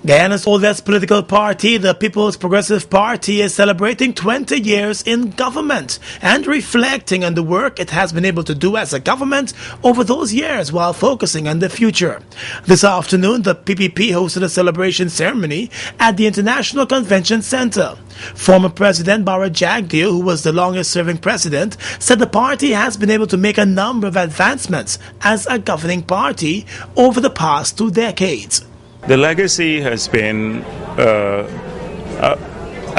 Guyana's oldest political party, the People's Progressive Party, is celebrating 20 years in government and reflecting on the work it has been able to do as a government over those years while focusing on the future. This afternoon, the PPP hosted a celebration ceremony at the International Convention Center. Former President Bara Jagdeo, who was the longest-serving president, said the party has been able to make a number of advancements as a governing party over the past 2 decades. The legacy has been a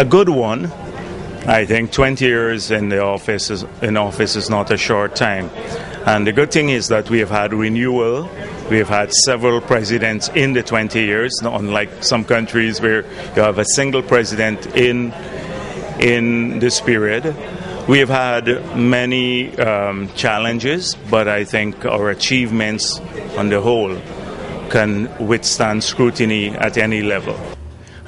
good one. I think 20 years in the office is not a short time. And the good thing is that we have had renewal. We have had several presidents in the 20 years, unlike some countries where you have a single president in this period. We have had many challenges, but I think our achievements on the whole can withstand scrutiny at any level.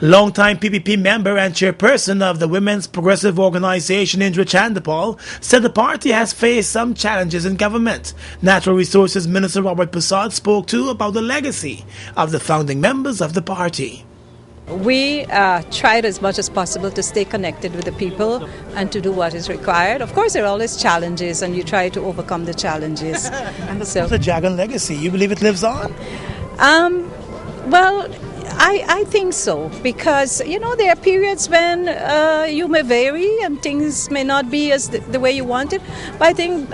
Longtime PPP member and chairperson of the Women's Progressive Organization, Indra Chandapal, said the party has faced some challenges in government. Natural Resources Minister Robert Prasad spoke too about the legacy of the founding members of the party. We tried as much as possible to stay connected with the people and to do what is required. Of course, there are always challenges, and you try to overcome the challenges. And the Jagan legacy, you believe it lives on? Well, I think so, because, there are periods when you may vary and things may not be as the way you want it. But I think,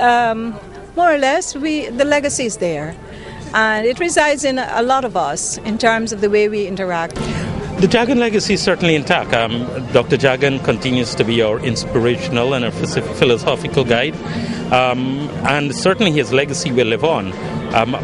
more or less, the legacy is there. And it resides in a lot of us in terms of the way we interact. The Jagan legacy is certainly intact. Dr. Jagan continues to be our inspirational and our philosophical guide. And certainly his legacy will live on.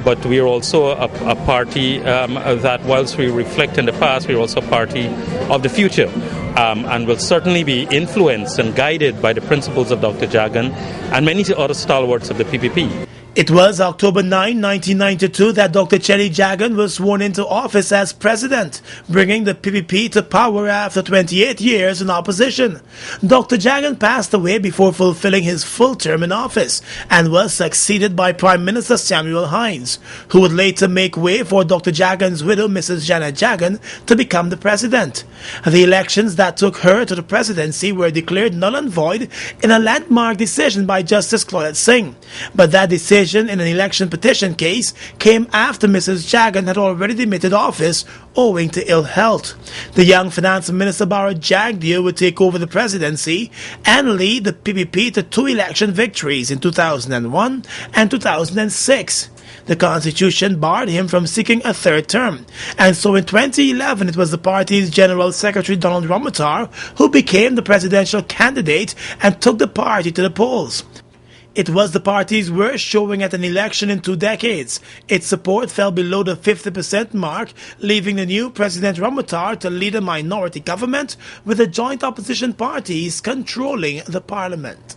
But we are also a party that, whilst we reflect in the past, we are also a party of the future. And will certainly be influenced and guided by the principles of Dr. Jagan and many other stalwarts of the PPP. It was October 9, 1992 that Dr. Chelly Jagan was sworn into office as president, bringing the PPP to power after 28 years in opposition. Dr. Jagan passed away before fulfilling his full term in office and was succeeded by Prime Minister Samuel Hines, who would later make way for Dr. Jagan's widow, Mrs. Janet Jagan, to become the president. The elections that took her to the presidency were declared null and void in a landmark decision by Justice Claudette Singh. But that decision in an election petition case came after Mrs. Jagan had already demitted office owing to ill health. The young finance minister Bara Jagdeo would take over the presidency and lead the PPP to 2 election victories in 2001 and 2006. The constitution barred him from seeking a 3rd term, and so in 2011 it was the party's General Secretary Donald Ramotar who became the presidential candidate and took the party to the polls. It was the party's worst showing at an election in 2 decades. Its support fell below the 50% mark, leaving the new President Ramotar to lead a minority government with the joint opposition parties controlling the parliament.